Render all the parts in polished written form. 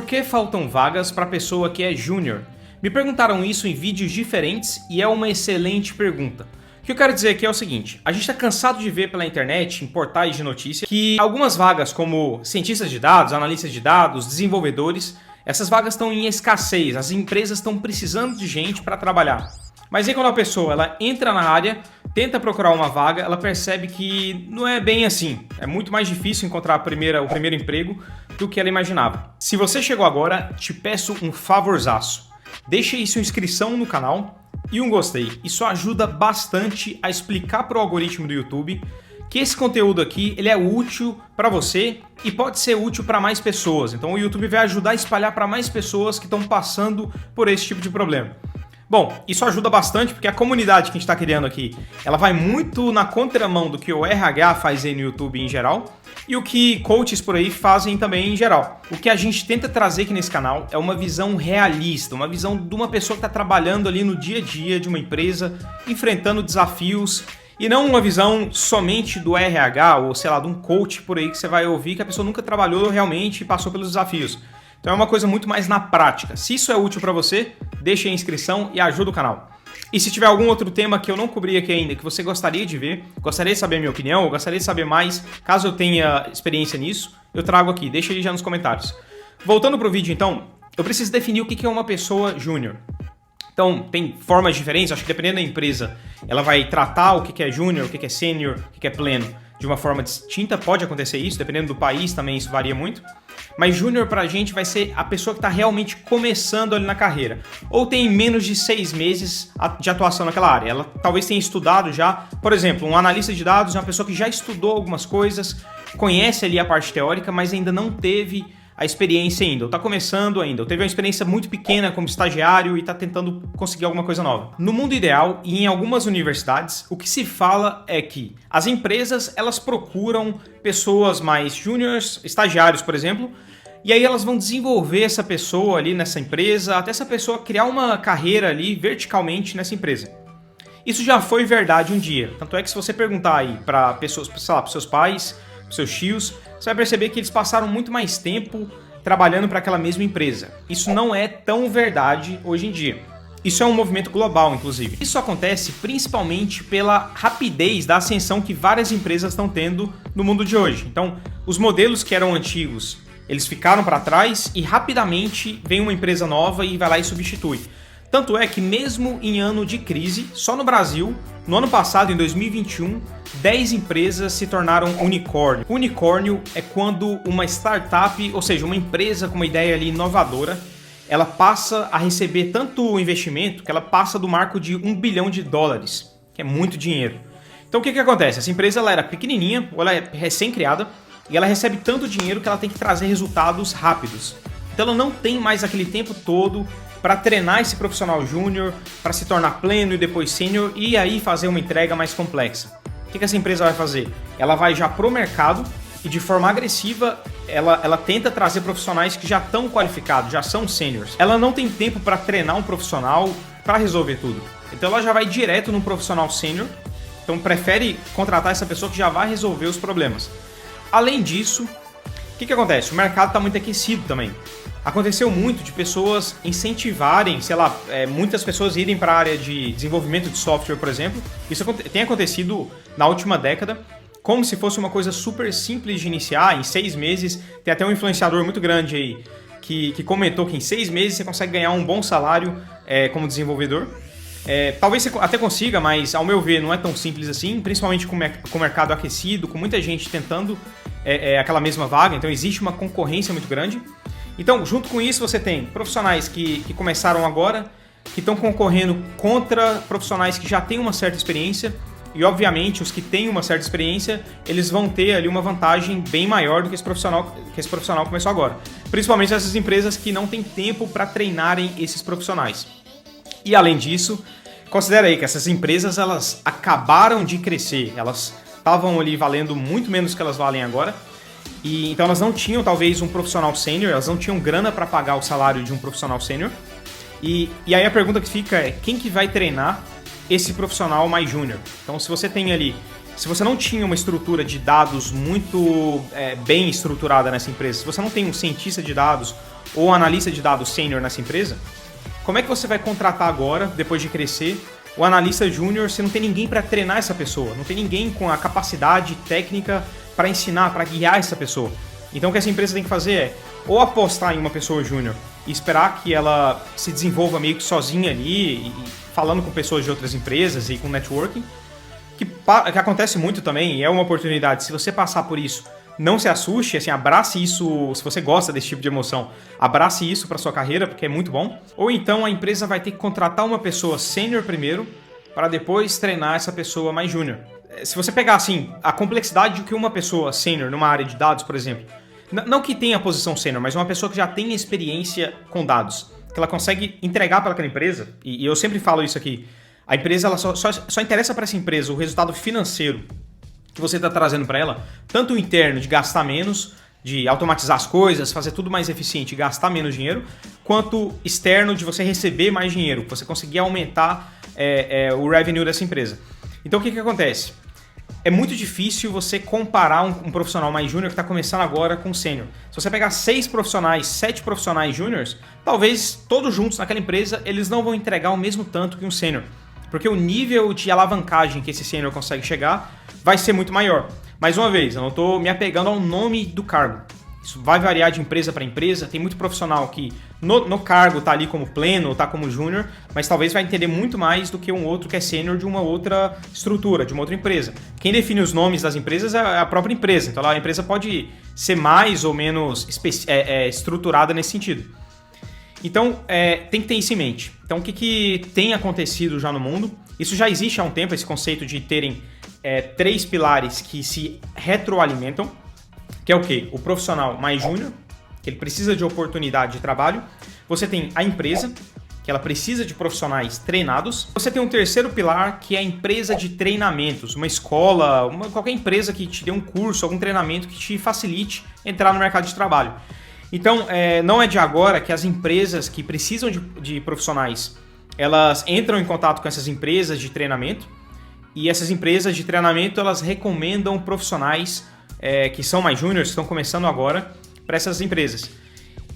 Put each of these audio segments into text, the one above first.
Por que faltam vagas para pessoa que é júnior? Me perguntaram isso em vídeos diferentes e é uma excelente pergunta. O que eu quero dizer aqui é o seguinte, a gente está cansado de ver pela internet, em portais de notícia, que algumas vagas como cientistas de dados, analistas de dados, desenvolvedores, essas vagas estão em escassez, as empresas estão precisando de gente para trabalhar. Mas aí quando a pessoa ela entra na área, tenta procurar uma vaga, ela percebe que não é bem assim. É muito mais difícil encontrar o primeiro emprego do que ela imaginava. Se você chegou agora, te peço um favorzaço. Deixe aí sua inscrição no canal e um gostei. Isso ajuda bastante a explicar para o algoritmo do YouTube que esse conteúdo aqui ele é útil para você e pode ser útil para mais pessoas. Então o YouTube vai ajudar a espalhar para mais pessoas que estão passando por esse tipo de problema. Bom, isso ajuda bastante porque a comunidade que a gente está criando aqui, ela vai muito na contramão do que o RH faz aí no YouTube em geral e o que coaches por aí fazem também em geral. O que a gente tenta trazer aqui nesse canal é uma visão realista, uma visão de uma pessoa que está trabalhando ali no dia a dia de uma empresa, enfrentando desafios e não uma visão somente do RH ou sei lá, de um coach por aí que você vai ouvir que a pessoa nunca trabalhou realmente e passou pelos desafios. Então é uma coisa muito mais na prática. Se isso é útil para você, deixe a inscrição e ajuda o canal. E se tiver algum outro tema que eu não cobri aqui ainda, que você gostaria de ver, gostaria de saber a minha opinião, ou gostaria de saber mais, caso eu tenha experiência nisso, eu trago aqui, deixa aí já nos comentários. Voltando para o vídeo então, eu preciso definir o que é uma pessoa júnior. Então, tem formas diferentes, acho que dependendo da empresa, ela vai tratar o que é júnior, o que é sênior, o que é pleno, de uma forma distinta, pode acontecer isso, dependendo do país também isso varia muito. Mas júnior pra gente vai ser a pessoa que está realmente começando ali na carreira. Ou tem menos de 6 meses de atuação naquela área. Ela talvez tenha estudado já, por exemplo, um analista de dados é uma pessoa que já estudou algumas coisas, conhece ali a parte teórica, mas ainda não teve a experiência ainda, ou está começando ainda, ou teve uma experiência muito pequena como estagiário e está tentando conseguir alguma coisa nova. No mundo ideal e em algumas universidades, o que se fala é que as empresas elas procuram pessoas mais júniores, estagiários, por exemplo, e aí elas vão desenvolver essa pessoa ali nessa empresa, até essa pessoa criar uma carreira ali verticalmente nessa empresa. Isso já foi verdade um dia, tanto é que se você perguntar aí para pessoas, sei lá, para seus pais, para seus tios, você vai perceber que eles passaram muito mais tempo trabalhando para aquela mesma empresa. Isso não é tão verdade hoje em dia. Isso é um movimento global, inclusive. Isso acontece principalmente pela rapidez da ascensão que várias empresas estão tendo no mundo de hoje. Então, os modelos que eram antigos, eles ficaram para trás e rapidamente vem uma empresa nova e vai lá e substitui. Tanto é que mesmo em ano de crise, só no Brasil, no ano passado, em 2021, 10 empresas se tornaram unicórnio. Unicórnio é quando uma startup, ou seja, uma empresa com uma ideia ali inovadora, ela passa a receber tanto investimento que ela passa do marco de $1 bilhão, que é muito dinheiro. Então o que acontece? Essa empresa ela era pequenininha, ou ela é recém-criada, e ela recebe tanto dinheiro que ela tem que trazer resultados rápidos. Então ela não tem mais aquele tempo todo para treinar esse profissional júnior, para se tornar pleno e depois sênior e aí fazer uma entrega mais complexa. O que essa empresa vai fazer? Ela vai já pro mercado e de forma agressiva ela tenta trazer profissionais que já estão qualificados, já são sêniors. Ela não tem tempo para treinar um profissional para resolver tudo. Então ela já vai direto num profissional sênior, então prefere contratar essa pessoa que já vai resolver os problemas. Além disso, o que acontece? O mercado está muito aquecido também. Aconteceu muito de pessoas incentivarem, sei lá, muitas pessoas irem para a área de desenvolvimento de software, por exemplo. Isso tem acontecido na última década, como se fosse uma coisa super simples de iniciar, em 6 meses. Tem até um influenciador muito grande aí que comentou que em 6 meses você consegue ganhar um bom salário como desenvolvedor. Talvez você até consiga, mas ao meu ver não é tão simples assim, principalmente com o mercado aquecido, com muita gente tentando aquela mesma vaga, então existe uma concorrência muito grande. Então, junto com isso, você tem profissionais que começaram agora, que estão concorrendo contra profissionais que já têm uma certa experiência e, obviamente, os que têm uma certa experiência, eles vão ter ali uma vantagem bem maior do que esse profissional começou agora. Principalmente essas empresas que não têm tempo para treinarem esses profissionais. E, além disso, considera aí que essas empresas elas acabaram de crescer, elas estavam ali valendo muito menos do que elas valem agora. E então elas não tinham talvez um profissional sênior, elas não tinham grana para pagar o salário de um profissional sênior. E aí a pergunta que fica é quem que vai treinar esse profissional mais júnior? Então se você tem ali se você não tinha uma estrutura de dados muito bem estruturada nessa empresa, se você não tem um cientista de dados ou um analista de dados sênior nessa empresa, como é que você vai contratar agora, depois de crescer, o analista júnior se não tem ninguém para treinar essa pessoa, não tem ninguém com a capacidade técnica para ensinar, para guiar essa pessoa? Então o que essa empresa tem que fazer é ou apostar em uma pessoa júnior e esperar que ela se desenvolva meio que sozinha ali, falando com pessoas de outras empresas e com networking, que acontece muito também, e é uma oportunidade. Se você passar por isso, não se assuste, assim, abrace isso. Se você gosta desse tipo de emoção, abrace isso para sua carreira, porque é muito bom. Ou então a empresa vai ter que contratar uma pessoa sênior primeiro, para depois treinar essa pessoa mais júnior. Se você pegar assim a complexidade de que uma pessoa sênior numa área de dados, por exemplo, não que tenha a posição sênior, mas uma pessoa que já tenha experiência com dados, que ela consegue entregar para aquela empresa, e eu sempre falo isso aqui, a empresa ela só interessa para essa empresa o resultado financeiro que você está trazendo para ela, tanto o interno de gastar menos, de automatizar as coisas, fazer tudo mais eficiente e gastar menos dinheiro, quanto externo de você receber mais dinheiro, você conseguir aumentar o revenue dessa empresa. Então o que acontece? É muito difícil você comparar um profissional mais júnior que está começando agora com um sênior. Se você pegar 6 profissionais, 7 profissionais júniors, talvez todos juntos naquela empresa, eles não vão entregar o mesmo tanto que um sênior. Porque o nível de alavancagem que esse sênior consegue chegar vai ser muito maior. Mais uma vez, eu não estou me apegando ao nome do cargo. Isso vai variar de empresa para empresa. Tem muito profissional que no cargo está ali como pleno, está como júnior, mas talvez vai entender muito mais do que um outro que é sênior de uma outra estrutura, de uma outra empresa. Quem define os nomes das empresas é a própria empresa. Então a empresa pode ser mais ou menos estruturada nesse sentido. Então tem que ter isso em mente. Então o que tem acontecido já no mundo? Isso já existe há um tempo, esse conceito de terem 3 pilares que se retroalimentam. Que é o quê? O profissional mais júnior, que ele precisa de oportunidade de trabalho. Você tem a empresa, que ela precisa de profissionais treinados. Você tem um terceiro pilar, que é a empresa de treinamentos. Uma escola, qualquer empresa que te dê um curso, algum treinamento que te facilite entrar no mercado de trabalho. Então, não é de agora que as empresas que precisam de profissionais, elas entram em contato com essas empresas de treinamento. E essas empresas de treinamento, elas recomendam profissionais que são mais júniores, que estão começando agora, para essas empresas.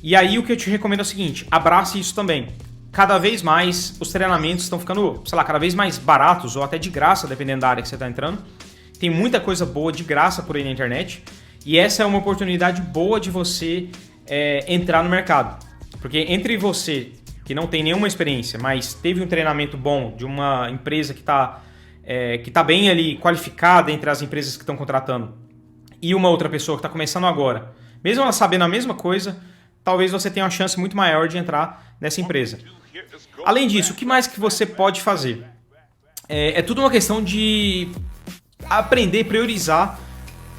E aí o que eu te recomendo é o seguinte, abrace isso também. Cada vez mais os treinamentos estão ficando, sei lá, cada vez mais baratos ou até de graça, dependendo da área que você está entrando. Tem muita coisa boa de graça por aí na internet. E essa é uma oportunidade boa de você entrar no mercado. Porque entre você, que não tem nenhuma experiência, mas teve um treinamento bom de uma empresa que tá bem ali qualificada entre as empresas que estão contratando, e uma outra pessoa que está começando agora, mesmo ela sabendo a mesma coisa, talvez você tenha uma chance muito maior de entrar nessa empresa. Além disso, o que mais que você pode fazer? É tudo uma questão de aprender, priorizar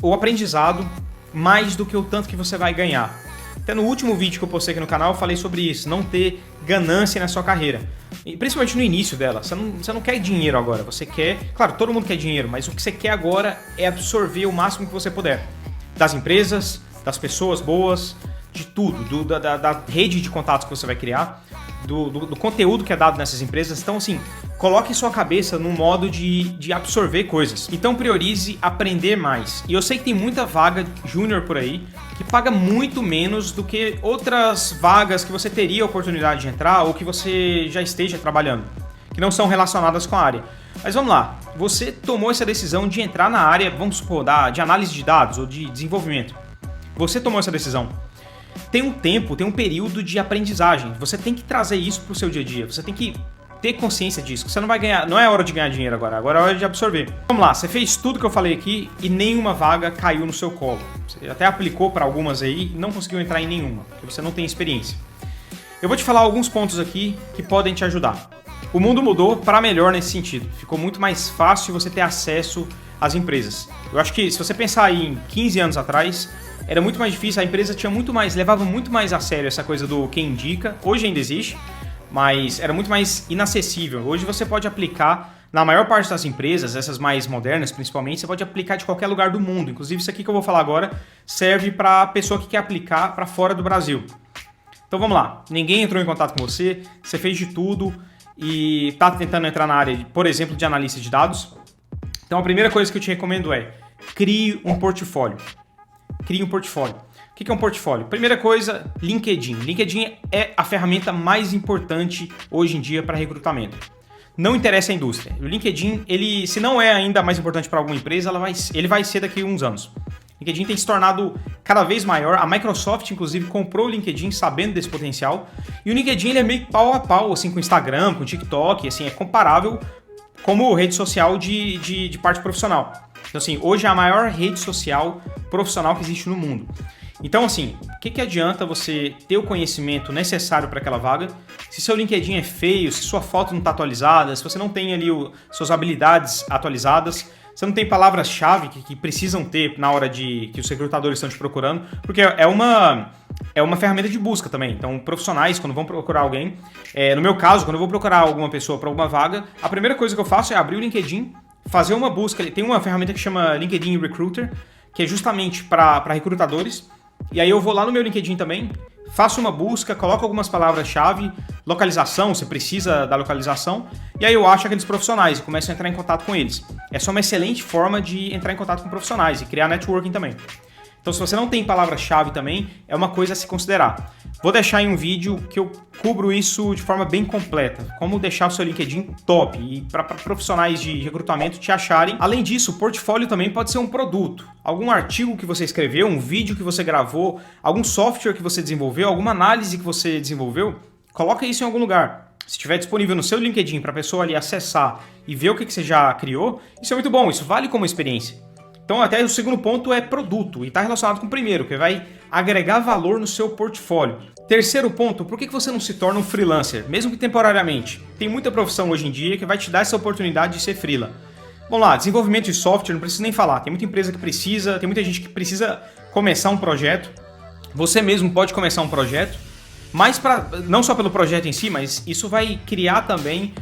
o aprendizado mais do que o tanto que você vai ganhar. Até no último vídeo que eu postei aqui no canal eu falei sobre isso, não ter ganância na sua carreira. E principalmente no início dela, você não quer dinheiro agora, você quer... Claro, todo mundo quer dinheiro, mas o que você quer agora é absorver o máximo que você puder. Das empresas, das pessoas boas, de tudo, da rede de contatos que você vai criar, do conteúdo que é dado nessas empresas. Então, assim, coloque sua cabeça no modo de absorver coisas. Então, priorize aprender mais. E eu sei que tem muita vaga júnior por aí que paga muito menos do que outras vagas que você teria a oportunidade de entrar ou que você já esteja trabalhando, que não são relacionadas com a área. Mas vamos lá, você tomou essa decisão de entrar na área, vamos supor, de análise de dados ou de desenvolvimento. Você tomou essa decisão. Tem um tempo, tem um período de aprendizagem. Você tem que trazer isso para o seu dia a dia. Você tem que ter consciência disso. Você não vai ganhar, não é hora de ganhar dinheiro agora é hora de absorver. Vamos lá, você fez tudo que eu falei aqui e nenhuma vaga caiu no seu colo. Você até aplicou para algumas aí e não conseguiu entrar em nenhuma, porque você não tem experiência. Eu vou te falar alguns pontos aqui que podem te ajudar. O mundo mudou para melhor nesse sentido. Ficou muito mais fácil você ter acesso às empresas. Eu acho que se você pensar aí em 15 anos atrás, era muito mais difícil, a empresa levava muito mais a sério essa coisa do quem indica. Hoje ainda existe, mas era muito mais inacessível. Hoje você pode aplicar, na maior parte das empresas, essas mais modernas principalmente, você pode aplicar de qualquer lugar do mundo. Inclusive isso aqui que eu vou falar agora serve para a pessoa que quer aplicar para fora do Brasil. Então vamos lá, ninguém entrou em contato com você, você fez de tudo e está tentando entrar na área, por exemplo, de analista de dados. Então a primeira coisa que eu te recomendo é crie um portfólio. Crie um portfólio. O que é um portfólio? Primeira coisa, LinkedIn. LinkedIn é a ferramenta mais importante hoje em dia para recrutamento. Não interessa a indústria. O LinkedIn, ele, se não é ainda mais importante para alguma empresa, ele vai ser daqui a uns anos. O LinkedIn tem se tornado cada vez maior. A Microsoft, inclusive, comprou o LinkedIn sabendo desse potencial. E o LinkedIn ele é meio pau a pau assim, com o Instagram, com o TikTok. Assim, é comparável como rede social de parte profissional. Então, assim, hoje é a maior rede social profissional que existe no mundo. Então, assim, o que adianta você ter o conhecimento necessário para aquela vaga se seu LinkedIn é feio, se sua foto não está atualizada, se você não tem ali suas habilidades atualizadas, você não tem palavras-chave que precisam ter na hora que os recrutadores estão te procurando, porque é uma ferramenta de busca também. Então, profissionais, quando vão procurar alguém, no meu caso, quando eu vou procurar alguma pessoa para alguma vaga, a primeira coisa que eu faço é abrir o LinkedIn, fazer uma busca. Tem uma ferramenta que chama LinkedIn Recruiter, que é justamente para recrutadores. E aí eu vou lá no meu LinkedIn também, faço uma busca, coloco algumas palavras-chave, localização, você precisa da localização, e aí eu acho aqueles profissionais e começo a entrar em contato com eles. Essa é uma excelente forma de entrar em contato com profissionais e criar networking também. Então, se você não tem palavra-chave também, é uma coisa a se considerar. Vou deixar em um vídeo que eu cubro isso de forma bem completa. Como deixar o seu LinkedIn top e para profissionais de recrutamento te acharem. Além disso, o portfólio também pode ser um produto. Algum artigo que você escreveu, um vídeo que você gravou, algum software que você desenvolveu, alguma análise que você desenvolveu, coloca isso em algum lugar. Se estiver disponível no seu LinkedIn para a pessoa ali acessar e ver o que você já criou, isso é muito bom, isso vale como experiência. Então, até o segundo ponto é produto, e está relacionado com o primeiro, que vai agregar valor no seu portfólio. Terceiro ponto, por que você não se torna um freelancer, mesmo que temporariamente? Tem muita profissão hoje em dia que vai te dar essa oportunidade de ser freela. Vamos lá, desenvolvimento de software, não preciso nem falar, tem muita empresa que precisa, tem muita gente que precisa começar um projeto. Você mesmo pode começar um projeto, mas não só pelo projeto em si, mas isso vai criar também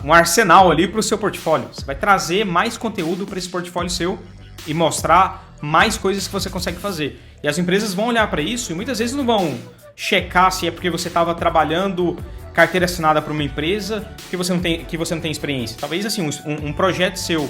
um arsenal ali para o seu portfólio. Você vai trazer mais conteúdo para esse portfólio seu e mostrar mais coisas que você consegue fazer. E as empresas vão olhar para isso e muitas vezes não vão checar se é porque você estava trabalhando carteira assinada para uma empresa que você não tem experiência. Talvez assim, um projeto seu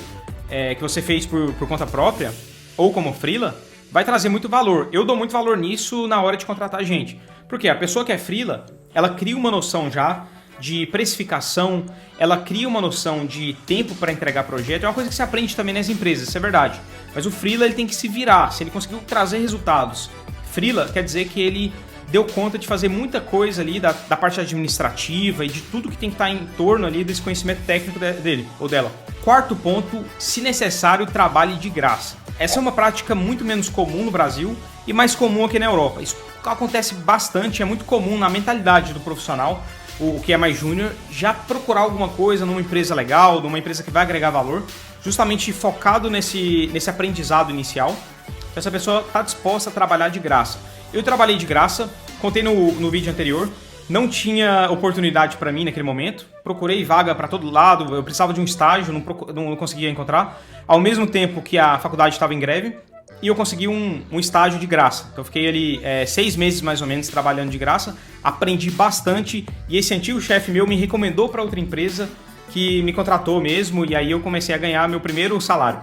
que você fez por conta própria ou como freela vai trazer muito valor. Eu dou muito valor nisso na hora de contratar gente. Porque a pessoa que é freela, ela cria uma noção já de precificação, ela cria uma noção de tempo para entregar projeto. É uma coisa que se aprende também nas empresas, isso é verdade. Mas o freela ele tem que se virar, se ele conseguiu trazer resultados. Freela quer dizer que ele deu conta de fazer muita coisa ali da parte administrativa e de tudo que tem que estar em torno ali desse conhecimento técnico dele ou dela. Quarto ponto, se necessário, trabalhe de graça. Essa é uma prática muito menos comum no Brasil e mais comum aqui na Europa. Isso acontece bastante, é muito comum na mentalidade do profissional, o que é mais júnior, já procurar alguma coisa numa empresa legal, numa empresa que vai agregar valor, justamente focado nesse aprendizado inicial. Então essa pessoa está disposta a trabalhar de graça. Eu trabalhei de graça, contei no vídeo anterior, não tinha oportunidade para mim naquele momento, procurei vaga para todo lado, eu precisava de um estágio, não conseguia encontrar, ao mesmo tempo que a faculdade estava em greve, e eu consegui um estágio de graça. Então eu fiquei ali 6 meses mais ou menos trabalhando de graça, aprendi bastante e esse antigo chefe meu me recomendou para outra empresa que me contratou mesmo e aí eu comecei a ganhar meu primeiro salário.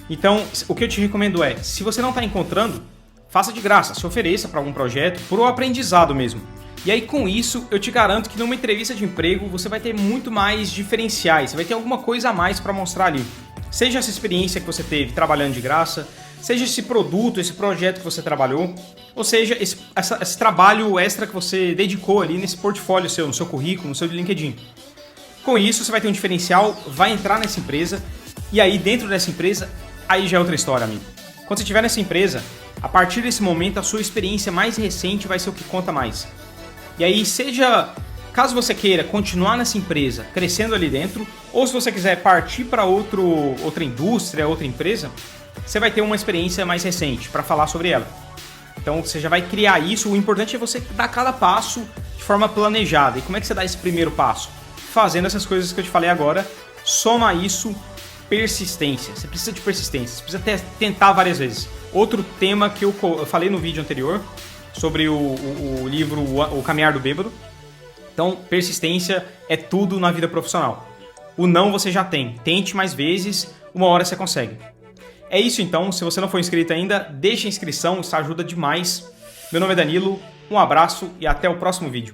Então o que eu te recomendo é, se você não está encontrando, faça de graça, se ofereça para algum projeto, por um aprendizado mesmo. E aí com isso eu te garanto que numa entrevista de emprego você vai ter muito mais diferenciais, você vai ter alguma coisa a mais para mostrar ali. Seja essa experiência que você teve trabalhando de graça, seja esse produto, esse projeto que você trabalhou, ou seja, esse trabalho extra que você dedicou ali nesse portfólio seu, no seu currículo, no seu LinkedIn. Com isso, você vai ter um diferencial, vai entrar nessa empresa, e aí dentro dessa empresa, aí já é outra história, amigo. Quando você estiver nessa empresa, a partir desse momento, a sua experiência mais recente vai ser o que conta mais. E aí, caso você queira continuar nessa empresa, crescendo ali dentro, ou se você quiser partir para outra indústria, outra empresa, você vai ter uma experiência mais recente para falar sobre ela. Então você já vai criar isso. O importante é você dar cada passo de forma planejada. E como é que você dá esse primeiro passo? Fazendo essas coisas que eu te falei agora. Soma isso, persistência. Você precisa de persistência, você precisa tentar várias vezes. Outro tema que eu falei no vídeo anterior sobre o livro O Caminhar do Bêbado. Então persistência é tudo na vida profissional. O não você já tem. Tente mais vezes, uma hora você consegue. É isso então, se você não for inscrito ainda, deixa a inscrição, isso ajuda demais. Meu nome é Danilo, um abraço e até o próximo vídeo.